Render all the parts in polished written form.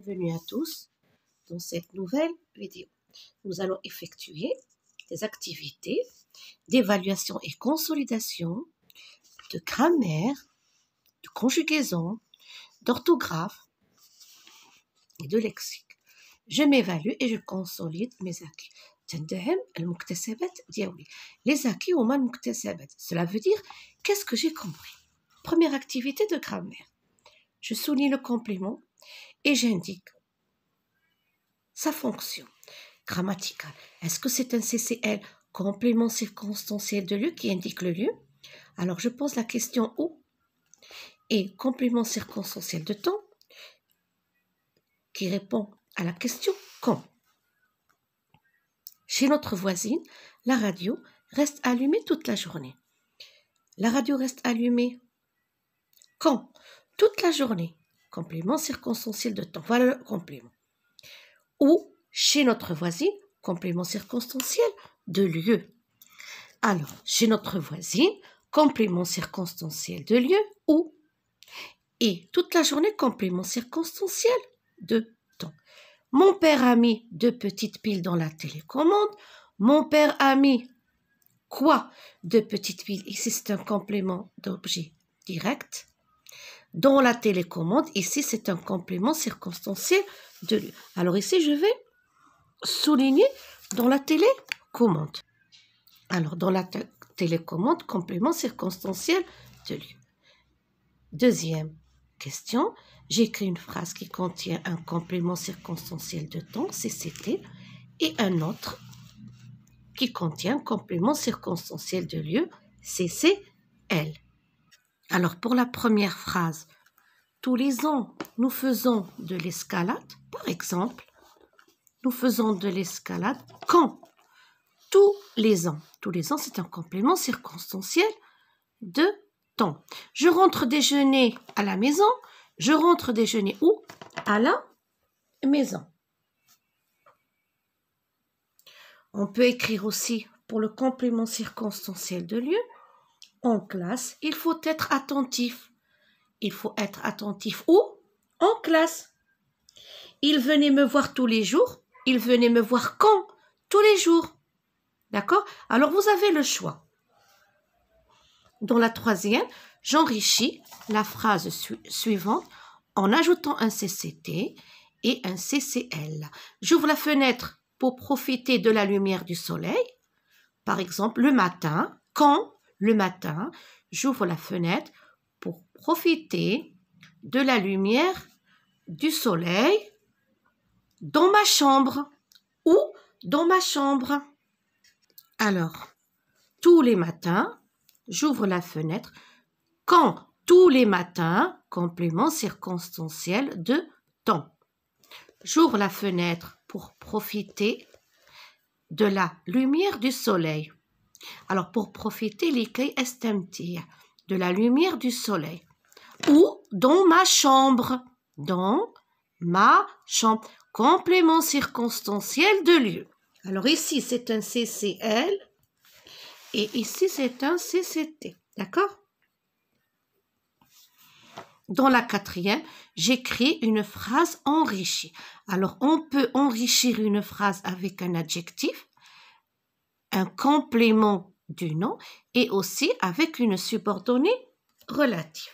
Bienvenue à tous dans cette nouvelle vidéo. Nous allons effectuer des activités d'évaluation et consolidation de grammaire, de conjugaison, d'orthographe et de lexique. Je m'évalue et je consolide mes acquis. Les acquis ou mal muktasabat. Cela veut dire qu'est-ce que j'ai compris. Première activité de grammaire. Je souligne le complément et j'indique sa fonction grammaticale. Est-ce que c'est un CCL, complément circonstanciel de lieu, qui indique le lieu? Alors je pose la question où, et complément circonstanciel de temps qui répond à la question quand. Chez notre voisine, la radio reste allumée toute la journée. La radio reste allumée quand? Toute la journée. Complément circonstanciel de temps. Voilà le complément. Ou chez notre voisine, complément circonstanciel de lieu. Alors, chez notre voisine, complément circonstanciel de lieu, où? Et toute la journée, complément circonstanciel de temps. Mon père a mis 2 petites piles dans la télécommande. Mon père a mis quoi? 2 petites piles. Ici, c'est un complément d'objet direct. Dans la télécommande, ici, c'est un complément circonstanciel de lieu. Alors ici, je vais souligner dans la télécommande. Alors, dans la télécommande, complément circonstanciel de lieu. Deuxième question, j'écris une phrase qui contient un complément circonstanciel de temps, CCT, et un autre qui contient un complément circonstanciel de lieu, CCL. Alors, pour la première phrase, tous les ans, nous faisons de l'escalade, par exemple. Nous faisons de l'escalade quand? Tous les ans. Tous les ans, c'est un complément circonstanciel de temps. Je rentre déjeuner à la maison. Je rentre déjeuner où? À la maison. On peut écrire aussi pour le complément circonstanciel de lieu. En classe, il faut être attentif. Il faut être attentif où? En classe. Il venait me voir tous les jours. Il venait me voir quand? Tous les jours. D'accord? Alors, vous avez le choix. Dans la troisième, j'enrichis la phrase suivante en ajoutant un CCT et un CCL. J'ouvre la fenêtre pour profiter de la lumière du soleil. Par exemple, le matin. Quand? Le matin, j'ouvre la fenêtre pour profiter de la lumière du soleil dans ma chambre. Ou dans ma chambre. Alors, tous les matins, j'ouvre la fenêtre. Quand? Tous les matins, complément circonstanciel de temps. J'ouvre la fenêtre pour profiter de la lumière du soleil. Alors, pour profiter, l'écrit estamtir, de la lumière du soleil. Ou dans ma chambre. Dans ma chambre. Complément circonstanciel de lieu. Alors ici, c'est un CCL et ici, c'est un CCT. D'accord? Dans la quatrième, j'écris une phrase enrichie. Alors, on peut enrichir une phrase avec un adjectif, un complément du nom et aussi avec une subordonnée relative.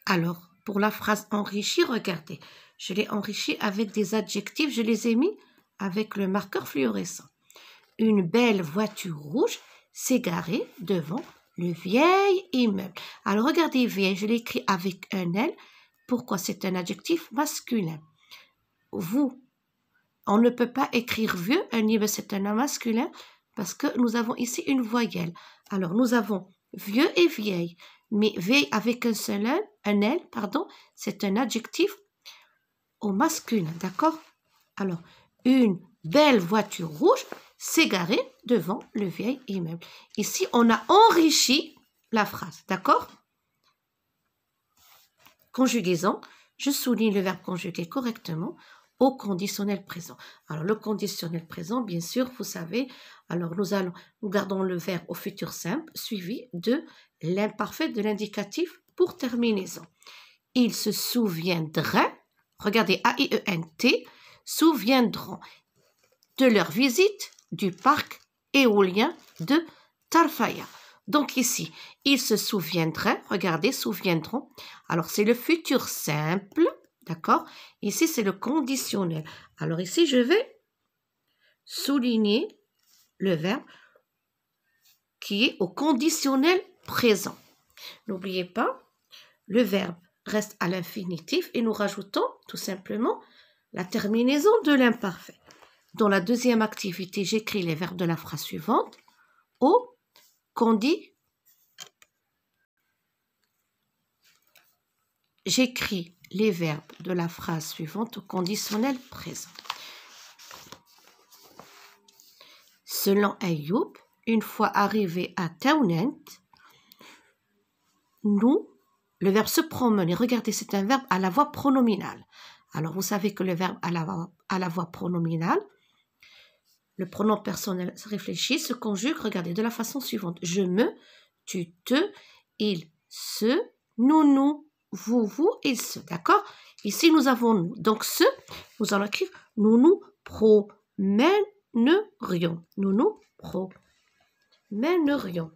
Alors, pour la phrase enrichie, regardez, je l'ai enrichie avec des adjectifs, je les ai mis avec le marqueur fluorescent. Une belle voiture rouge s'est garée devant le vieil immeuble. Alors, regardez, vieil, je l'écris avec un L. Pourquoi? C'est un adjectif masculin. Vous, on ne peut pas écrire vieux, un immeuble, c'est un nom masculin, parce que nous avons ici une voyelle. Alors, nous avons vieux et vieille. Mais vieille avec un seul L, c'est un adjectif au masculin, d'accord? Alors, une belle voiture rouge s'est garée devant le vieil immeuble. Ici, on a enrichi la phrase, d'accord? Conjugaison, je souligne le verbe conjuguer correctement au conditionnel présent. Alors, le conditionnel présent, bien sûr, vous savez, alors nous gardons le verbe au futur simple suivi de l'imparfait de l'indicatif pour terminaison. Il se souviendrait, regardez, AIENT, souviendront de leur visite du parc éolien de Tarfaya. Donc ici, ils se souviendraient, regardez, souviendront. Alors c'est le futur simple, d'accord? Ici c'est le conditionnel. Alors ici je vais souligner le verbe qui est au conditionnel présent. N'oubliez pas, le verbe reste à l'infinitif et nous rajoutons tout simplement la terminaison de l'imparfait. Dans la deuxième activité, j'écris les verbes de la phrase suivante au J'écris les verbes de la phrase suivante au conditionnel présent. Selon Ayoub, une fois arrivé à Taounent, le verbe se promener, regardez, c'est un verbe à la voix pronominale. Alors, vous savez que le verbe à la voix pronominale, le pronom personnel réfléchi, se conjugue, regardez, de la façon suivante. Je me, tu, te, il, se, nous, vous, il, se. D'accord? Ici, nous avons nous. Donc, ce, nous allons écrire nous promènerions. Nous promènerions.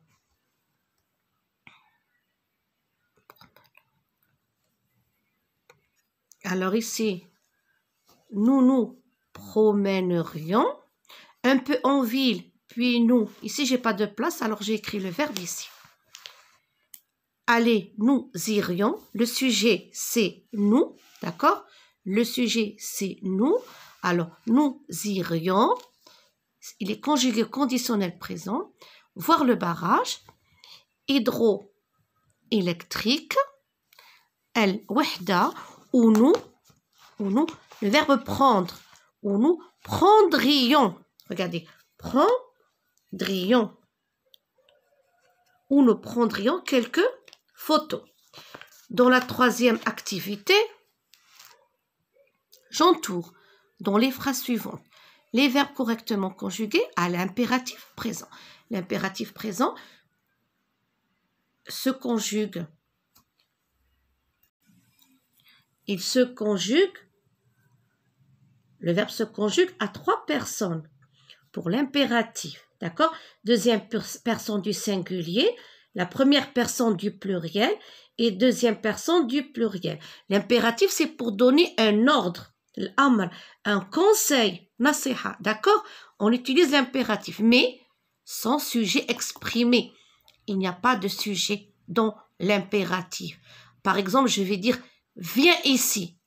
Alors ici, nous promènerions un peu en ville, puis nous. Ici, j'ai pas de place, alors j'ai écrit le verbe ici. Allez, nous irions. Le sujet, c'est nous, d'accord? Le sujet, c'est nous. Alors, nous irions. Il est conjugué au conditionnel présent. Voir le barrage. Hydroélectrique. El-wahda. Ou nous, le verbe prendre. Ou nous prendrions. Regardez, prendrions. Ou nous prendrions quelques photos. Dans la troisième activité, j'entoure dans les phrases suivantes les verbes correctement conjugués à l'impératif présent. L'impératif présent se conjugue. Il se conjugue, le verbe se conjugue à 3 personnes pour l'impératif, d'accord? Deuxième personne du singulier, la première personne du pluriel et deuxième personne du pluriel. L'impératif, c'est pour donner un ordre, l'amr, un conseil, nasiha, d'accord? On utilise l'impératif, mais sans sujet exprimé. Il n'y a pas de sujet dans l'impératif. Par exemple, je vais dire « viens ici ».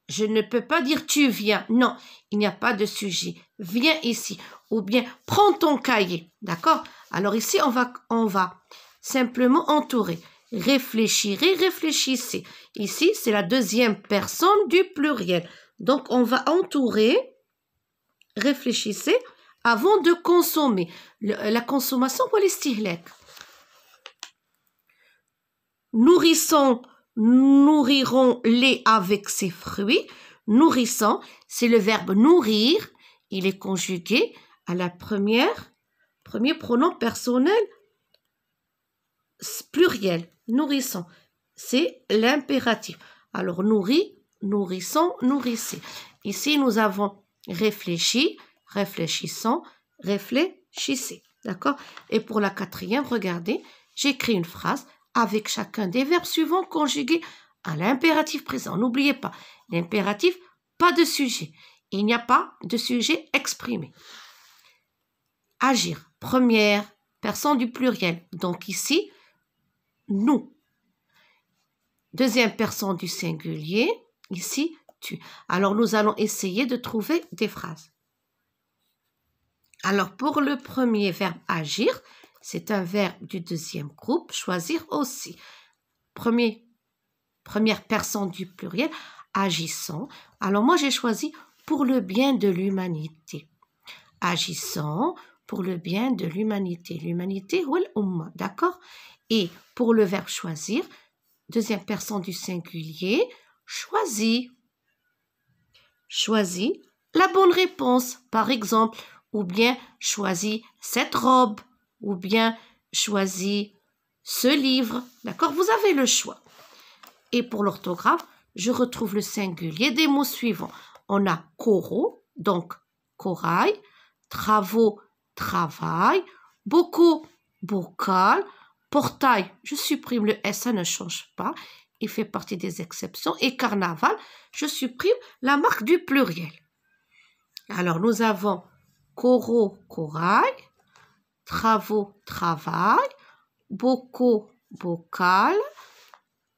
Je ne peux pas dire « tu viens ». Non, il n'y a pas de sujet. « Viens ici » ou bien « prends ton cahier ». D'accord? Alors ici, on va simplement entourer. Réfléchirez, réfléchissez. Ici, c'est la deuxième personne du pluriel. Donc, on va entourer, réfléchissez, avant de consommer. La consommation pour l'istihlak. Nourrissons, nourrirons-les avec ses fruits. Nourrissons, c'est le verbe nourrir. Il est conjugué à la premier pronom personnel pluriel. Nourrissons, c'est l'impératif. Alors, nourrit, nourrissons, nourrissez. Ici, nous avons réfléchi, réfléchissons, réfléchissez. D'accord? Et pour la quatrième, regardez, j'écris une phrase avec chacun des verbes suivants conjugués à l'impératif présent. N'oubliez pas, l'impératif, pas de sujet. Il n'y a pas de sujet exprimé. Agir, première personne du pluriel. Donc ici, nous. Deuxième personne du singulier, ici, tu. Alors, nous allons essayer de trouver des phrases. Alors, pour le premier verbe agir, c'est un verbe du deuxième groupe, choisir aussi. Première personne du pluriel, agissons. Alors, moi, j'ai choisi pour le bien de l'humanité. Agissons pour le bien de l'humanité. L'humanité, ou l'umma, d'accord? Et pour le verbe choisir, deuxième personne du singulier, choisis. Choisis la bonne réponse, par exemple, ou bien choisis cette robe, ou bien choisis ce livre, d'accord? Vous avez le choix. Et pour l'orthographe, je retrouve le singulier des mots suivants. On a coraux, donc corail, travaux, travail, beaucoup, bocal, portail, je supprime le S, ça ne change pas, il fait partie des exceptions, et carnaval, je supprime la marque du pluriel. Alors, nous avons coraux, corail, travaux, travail, beaucoup, bocal,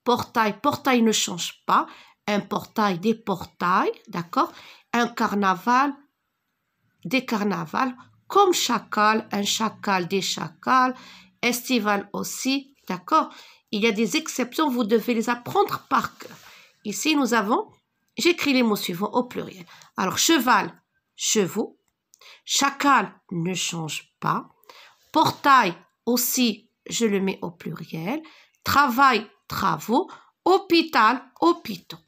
portail, portail ne change pas, un portail, des portails, d'accord? Un carnaval, des carnavals, comme chacal, un chacal, des chacals, estival aussi, d'accord? Il y a des exceptions, vous devez les apprendre par cœur. Ici, nous avons, j'écris les mots suivants au pluriel. Alors, cheval, chevaux, chacal ne change pas, portail aussi, je le mets au pluriel, travail, travaux, hôpital, hôpitaux.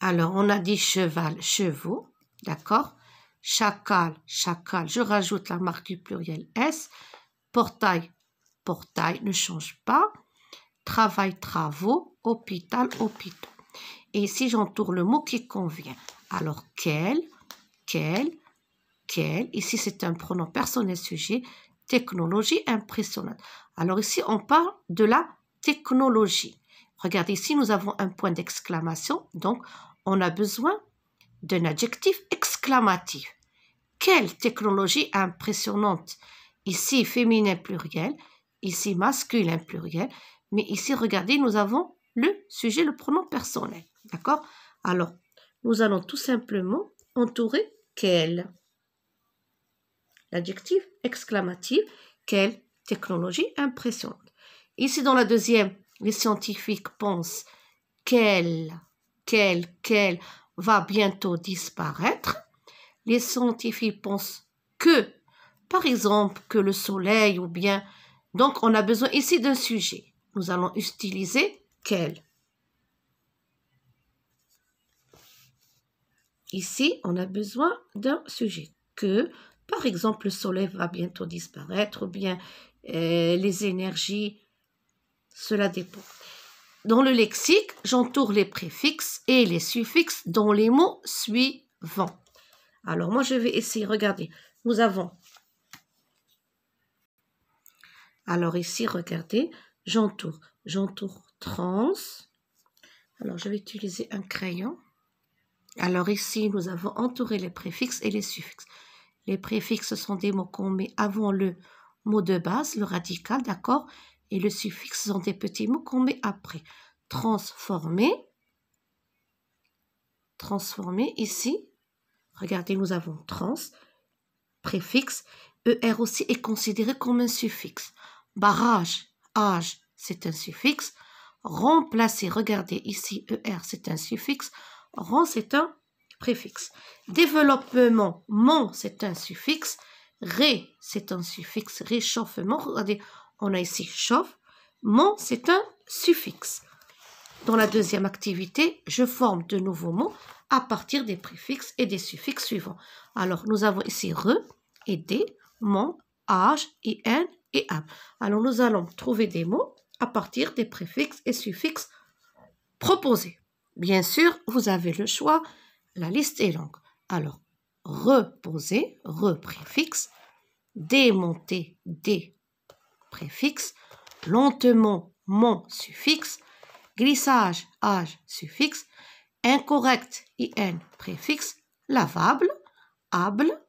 Alors, on a dit cheval, chevaux, d'accord? Chacal, chacal, je rajoute la marque du pluriel S. Portail, portail, ne change pas. Travail, travaux, hôpital, hôpitaux. Et ici, j'entoure le mot qui convient. Alors, quel, ici, c'est un pronom personnel sujet. Technologie impressionnante. Alors ici, on parle de la technologie. Regardez, ici, nous avons un point d'exclamation. Donc, on a besoin d'un adjectif exclamatif. Quelle technologie impressionnante! Ici, féminin pluriel. Ici, masculin pluriel. Mais ici, regardez, nous avons le sujet, le pronom personnel. D'accord? Alors, nous allons tout simplement entourer quelle. L'adjectif exclamatif, quelle technologie impressionnante. Ici, dans la deuxième, les scientifiques pensent qu'elle va bientôt disparaître. Les scientifiques pensent que, par exemple, que le soleil ou bien... Donc, on a besoin ici d'un sujet. Nous allons utiliser quelle. Ici, on a besoin d'un sujet. Que, par exemple, le soleil va bientôt disparaître ou bien les énergies, cela dépend. Dans le lexique, j'entoure les préfixes et les suffixes dans les mots suivants. Alors, moi, je vais essayer, regardez, nous avons... Alors ici, regardez, j'entoure trans. Alors, je vais utiliser un crayon. Alors ici, nous avons entouré les préfixes et les suffixes. Les préfixes sont des mots qu'on met avant le mot de base, le radical, d'accord? Et le suffixe sont des petits mots qu'on met après. Transformer. Transformer, ici. Regardez, nous avons trans, préfixe. ER aussi est considéré comme un suffixe. Barrage, âge, c'est un suffixe. Remplacer, regardez ici, ER, c'est un suffixe. Rend, c'est un préfixe. Développement, mon, c'est un suffixe. Ré, c'est un suffixe. Réchauffement, regardez, on a ici chauffe. Mon, c'est un suffixe. Dans la deuxième activité, je forme de nouveaux mots à partir des préfixes et des suffixes suivants. Alors, nous avons ici re et des, mon, âge, in et âme. Alors, nous allons trouver des mots à partir des préfixes et suffixes proposés. Bien sûr, vous avez le choix, la liste est longue. Alors, reposer, repréfixe, démonter, des préfixes, lentement, mon suffixe, glissage, âge, suffixe, incorrect, in, préfixe, lavable, able,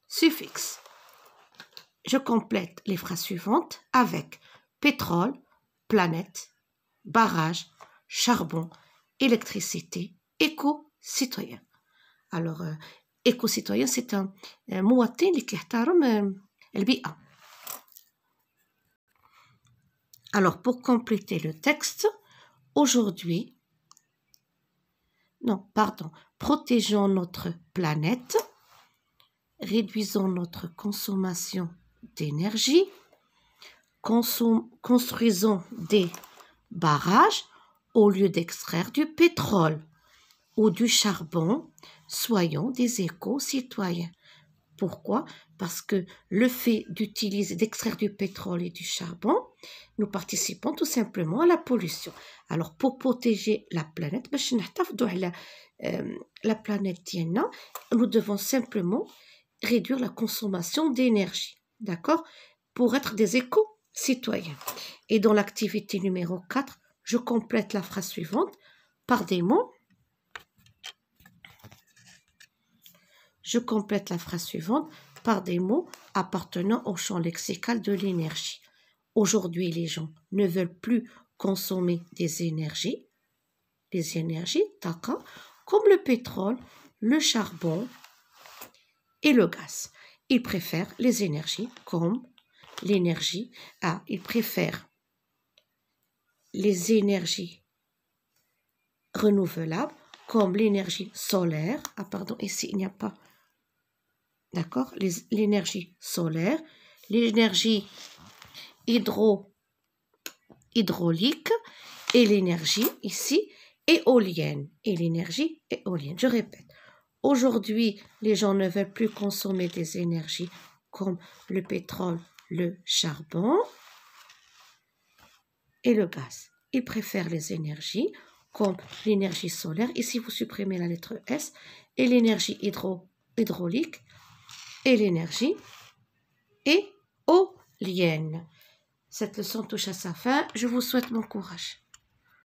suffixe. Je complète les phrases suivantes avec pétrole, planète, barrage, charbon, électricité, éco-citoyen. Alors, éco-citoyen, c'est un مواطن اللي كيحترم البيئة. Alors, pour compléter le texte, aujourd'hui, protégeons notre planète, réduisons notre consommation d'énergie, construisons des barrages au lieu d'extraire du pétrole ou du charbon, soyons des éco-citoyens. Pourquoi? Parce que le fait d'extraire du pétrole et du charbon, nous participons tout simplement à la pollution. Alors, pour protéger la planète, la planète ديالنا, nous devons simplement réduire la consommation d'énergie, d'accord? Pour être des éco-citoyens. Et dans l'activité numéro 4, je complète la phrase suivante par des mots. Je complète la phrase suivante par des mots appartenant au champ lexical de l'énergie. Aujourd'hui, les gens ne veulent plus consommer des énergies, d'accord, comme le pétrole, le charbon et le gaz. Ils préfèrent les énergies comme l'énergie. Ils préfèrent les énergies renouvelables comme l'énergie solaire. Ici, il n'y a pas. D'accord? L'énergie solaire, l'énergie hydraulique et l'énergie, ici, éolienne. Et l'énergie éolienne. Je répète. Aujourd'hui, les gens ne veulent plus consommer des énergies comme le pétrole, le charbon et le gaz. Ils préfèrent les énergies comme l'énergie solaire. Ici, vous supprimez la lettre S. Et l'énergie hydraulique et l'énergie éolienne. Cette leçon touche à sa fin. Je vous souhaite bon courage.